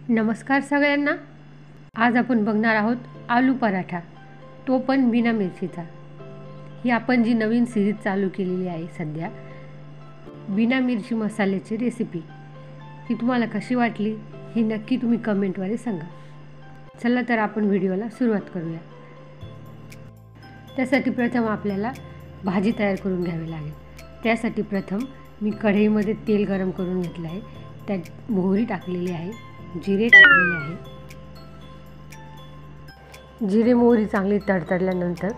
नमस्कार सगळ्यांना. आज आपण बघणार आहोत आलू पराठा, तो पण बिना मिरचीचा. ही आपण जी नवीन सिरीज चालू केलेली आहे सध्या, बिना मिरची मसाल्याची रेसिपी. ही तुम्हाला कशी वाटली हे नक्की तुम्ही कमेंटद्वारे सांगा. चला तर आपण व्हिडिओला सुरुवात करूया. त्यासाठी प्रथम आपल्याला भाजी तयार करून घ्यावी लागेल. त्यासाठी प्रथम मी कढईमध्ये तेल गरम करून घेतलं आहे. त्यात मोहरी टाकलेली आहे, जिरे टाकलेले आहे. जिरे मोहरी चांगली तडतडल्यानंतर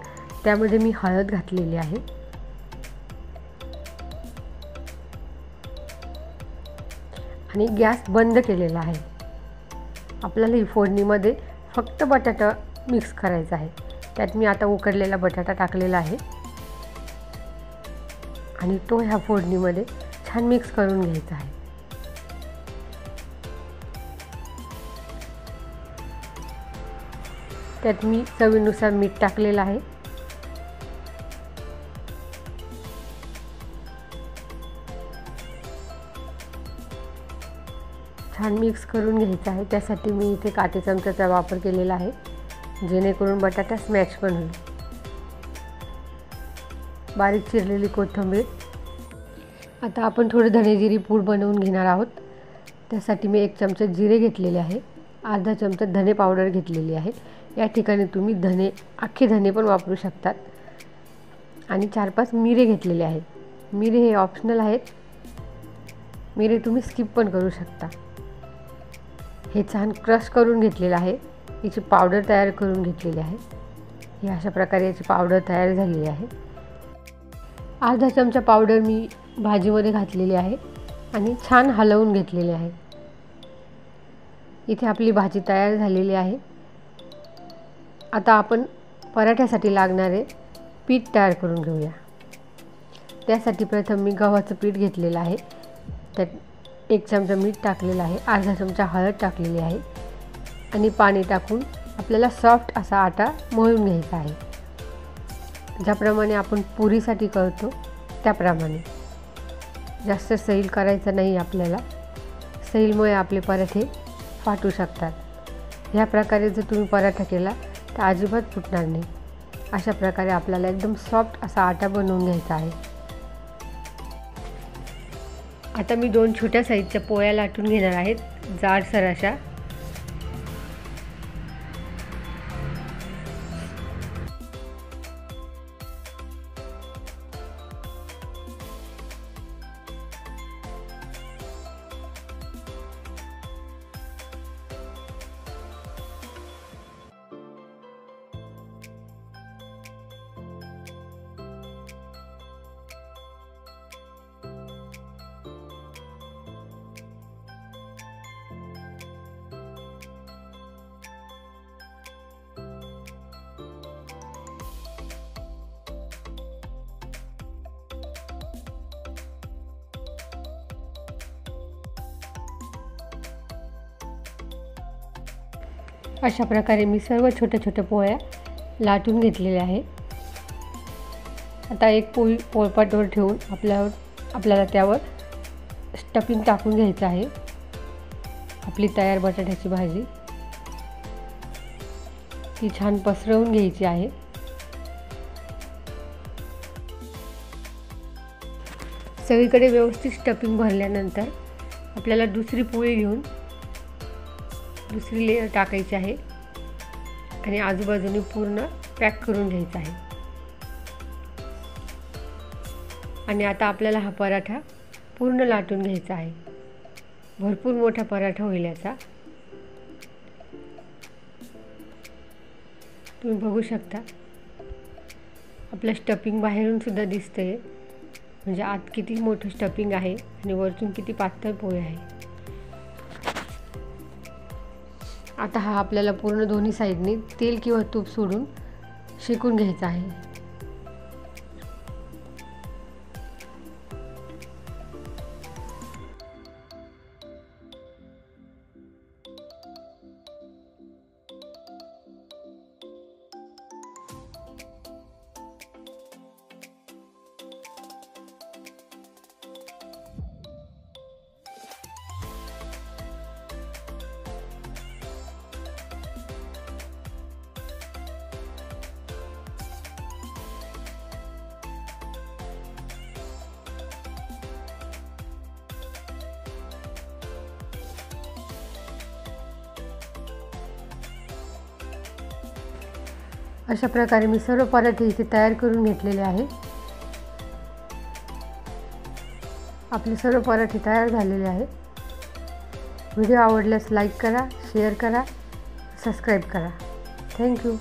त्यामध्ये मी हळद घातलेली आहे आणि गॅस बंद केलेला आहे. आपल्याला ही फोडणीमध्ये फक्त बटाटा मिक्स करायचा आहे. त्यात मी आता उकडलेला बटाटा टाकलेला आहे आणि तो ह्या फोडणीमध्ये छान मिक्स करून घ्यायचा आहे. त्यात मी चवीनुसार मीठ टाकलेलं आहे. छान मिक्स करून घ्यायचं आहे. त्यासाठी मी इथे काटे चमच्याचा वापर केलेला आहे, जेणेकरून बटाटा स्मॅश पण होईल. बारीक चिरलेली कोथिंबीर. आता आपण थोडे धने जिरे पूड बनवून घेणार आहोत. त्यासाठी मी 1 चमचा जिरे घेतलेले आहे, अर्धा चमचा धने पावडर घेतलेली आहे. या ठिकाणी तुम्ही अख्खे धने पण वापरू शकतात. आणि 4-5 मिरे घेतलेले आहेत. मिरे हे ऑप्शनल आहेत, मिरे तुम्ही स्किप पण करू शकता. हे छान क्रश करून घेतलेलं आहे. याची पावडर तयार करून घेतलेली आहे. ही अशा प्रकारे याची पावडर तयार झालेली आहे. अर्धा चमचा पावडर मी भाजीमध्ये घातलेली आहे आणि छान हलवून घेतलेली आहे. इथे आपली भाजी तयार झालेली आहे. आता आपण पराठ्यासाठी लागणारे पीठ तयार करून घेऊया. त्यासाठी प्रथम मी गव्हाचं पीठ घेतलेलं आहे. त्यात 1 चमचा मीठ टाकलेलं आहे, अर्धा चमचा हळद टाकलेली आहे आणि पाणी टाकून आपल्याला सॉफ्ट असा आटा मळून घ्यायचा आहे. ज्याप्रमाणे आपण पुरीसाठी करतो त्याप्रमाणे. जास्त सैल करायचं नाही आपल्याला. सैलमुळे आपले पराठे फाटू शकतात. ह्या प्रकारे जर तुम्ही पराठा केला तर अजिबात फुटणार नाही. अशा प्रकारे आपल्याला एकदम सॉफ्ट असा आटा बनवून घ्यायचा आहे. आता मी 2 छोट्या साईजच्या पोळ्या लाटून घेणार आहेत, जाडसर अशा. अशा प्रकारे मी सर्व छोट्या छोट्या पोळ्या लाटून घेतलेल्या आहे. आता एक पोळी पोळपाटवर ठेवून आपल्याला त्यावर स्टफिंग टाकून घ्यायचं आहे. आपली तयार बटाट्याची भाजी ती छान पसरवून घ्यायची आहे. सगळीकडे व्यवस्थित स्टफिंग भरल्यानंतर आपल्याला दुसरी पोळी घेऊन दुसरी लेयर टाकायची आहे आणि आजूबाजूने पूर्ण पॅक करून घ्यायचा आहे. आणि आता आपल्याला हा पराठा पूर्ण लाटून घ्यायचा आहे. भरपूर मोठा पराठा होईल याचा. तुम्ही बघू शकता आपलं स्टफिंग बाहेरून सुद्धा दिसतंय, म्हणजे आत किती मोठं स्टफिंग आहे आणि वरतून किती पातळ पोळी आहे. आता हा आपल्याला पूर्ण दोन्ही साईडने तेल किंवा तूप सोडून शेकून घ्यायचा आहे. अशा प्रकारे मी सर्व पराठे इथे तयार करून घेतलेले आहे। आपले सर्व पराठे तयार झालेले आहे। व्हिडिओ आवडल्यास लाईक करा, शेअर करा, सबस्क्राईब करा। थँक्यू।